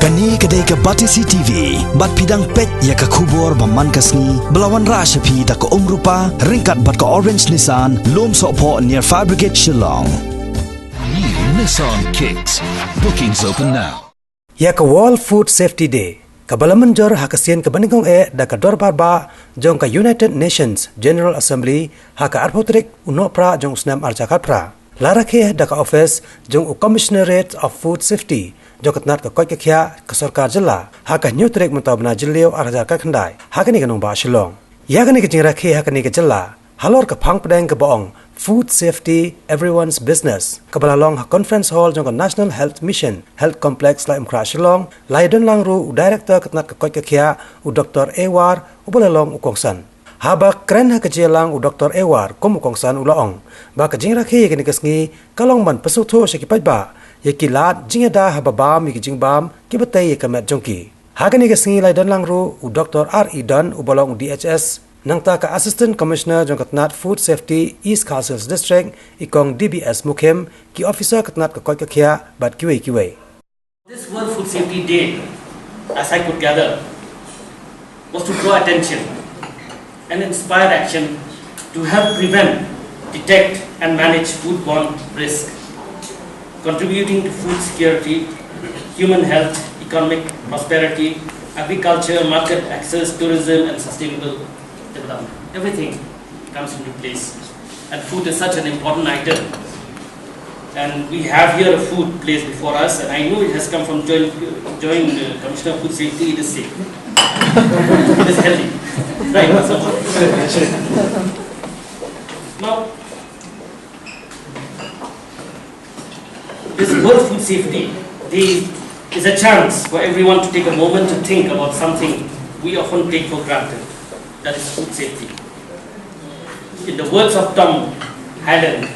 Kani kedai ke Batisi TV, bat pidang pet ya ke kubur baman kasni, belawan rasa pi da ke rupa, Ryngkat bat ke orange Nissan, lom sokpo near Fire Brigade Shillong. New Nissan Kicks. Bookings open now. Ya ke World Food Safety Day, kabalaman jor hakasian ke bandingong da ke dor barba jong ke United Nations General Assembly haka arpotrik unopra jong snam arjakatra. Rakhe da ke office jong Commissionerate of Food Safety jong ketnat ke koi ke kya ke sarkar jilla haka nyutrik mentabna jilio arjar ka khandai haka ni kanong ba Shillong. Ya kani ke jing Rakhe haka ni ke jilla halor ke phang pedang ke boong Food Safety Everyone's Business. Kabalalong ha Conference Hall jong National Health Mission Health Complex la Imkra Shillong. Laidon lang ru Director ketnat ke koi ke kya u Dr. Ewar u balalong u kongsan. Haba kren ha kejelang u Dr. Ewar kom u kongsan u laong. Ba ke jing Rakhe ke ni kesngi kalong ban pesutho sekipai ba. Ye kilat jing da ha babam ye jing bam ki batai ye kamet jongki. Ha ke ni kesngi laidon lang ru u Dr. R.E. Dunn u balong u DHS Nangta ka Assistant Commissioner jong katnat Food Safety East Castles District ikong DBS Mukhem ki officer katnat ka koi ka kya bat kiwe. This World Food Safety Day, as I could gather, was to draw attention and inspire action to help prevent, detect and manage foodborne risk, contributing to food security, human health, economic prosperity, agriculture, market access, tourism and sustainable development. Everything comes into place, and food is such an important item. And we have here a food placed before us, and I know it has come from Joint Commissioner of Food Safety. It is safe. It is healthy, right? Now, this World Food Safety Day is a chance for everyone to take a moment to think about something we often take for granted. That is food safety. In the words of Tom Hallen,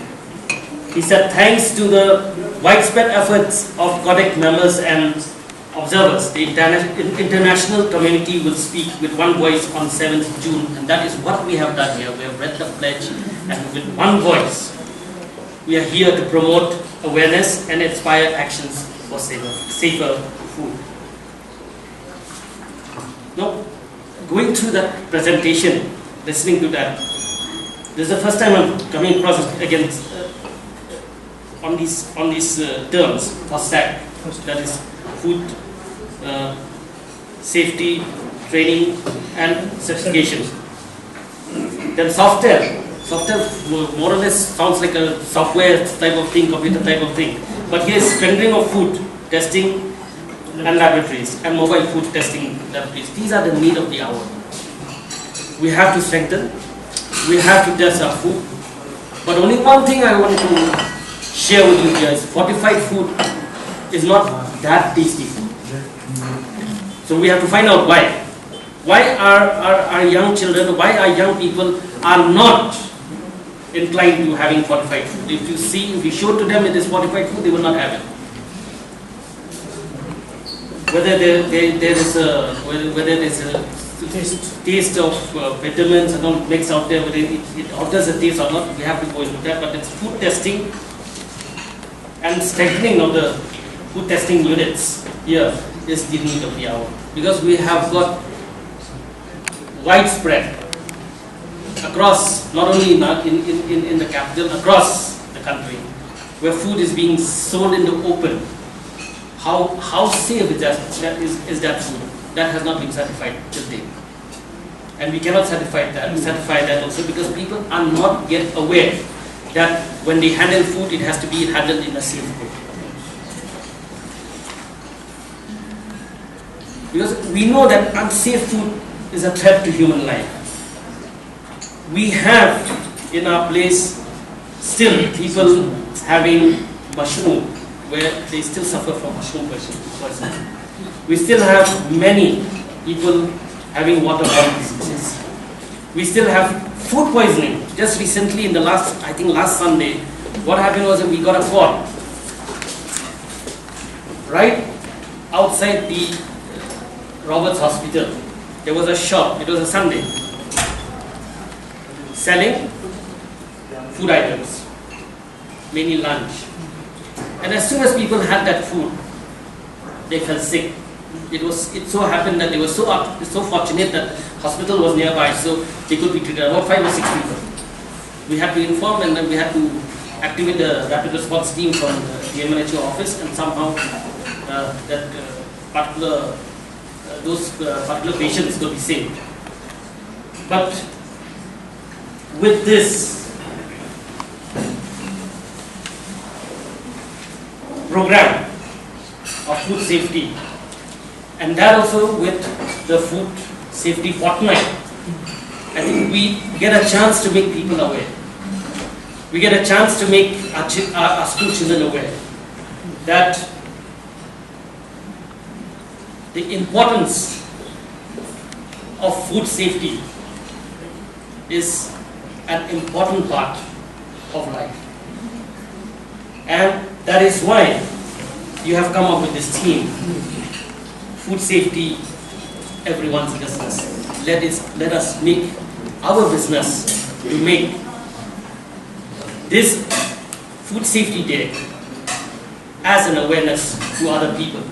he said, thanks to the widespread efforts of Kodak members and observers, the international community will speak with one voice on 7th June, and that is what we have done here. We have read the pledge, and with one voice, we are here to promote awareness and inspire actions for safer food. Now, going through that presentation, listening to that, this is the first time I'm coming across against on these terms for SAC, that is food safety training and certification. Then software more or less sounds like a software type of thing, computer type of thing, but here is strengthening of food testing and laboratories and mobile food testing laboratories. These are the need of the hour. We have to strengthen, we have to test our food, but only one thing I want to share with you guys: fortified food is not that tasty food. So we have to find out why. Why are our young children, why our young people are not inclined to having fortified food? If you show to them it is fortified food, they will not have it. Whether there's a taste of vitamins and all mixed out there, whether it alters the taste or not, we have to go into that. But it's food testing and strengthening of the food testing units here is the need of the hour, because we have got widespread across, not only in the capital, across the country, where food is being sold in the open. How safe is that food? That has not been certified till date. And we cannot certify that also, because people are not yet aware that when they handle food, it has to be handled in a safe way. Because we know that unsafe food is a threat to human life. We have in our place still people having mushroom, where they still suffer from mushroom poisoning. We still have many people having waterborne diseases. We still have food poisoning. Just recently, last Sunday, what happened was that we got a call right outside the Roberts Hospital. There was a shop, it was a Sunday, selling food items, mainly lunch. And as soon as people had that food, they fell sick. it so happened that they were so fortunate that hospital was nearby, so they could be treated, about 5 or 6 people. We had to inform, and then we had to activate the rapid response team from the MNHO office, and somehow those particular patients could be saved. But with this program of food safety, and that also with the food safety fortnight, I think we get a chance to make people aware. We get a chance to make our school children aware that the importance of food safety is an important part of life. And that is why you have come up with this theme, food safety, everyone's business. Let us make our business to make this Food Safety Day as an awareness to other people.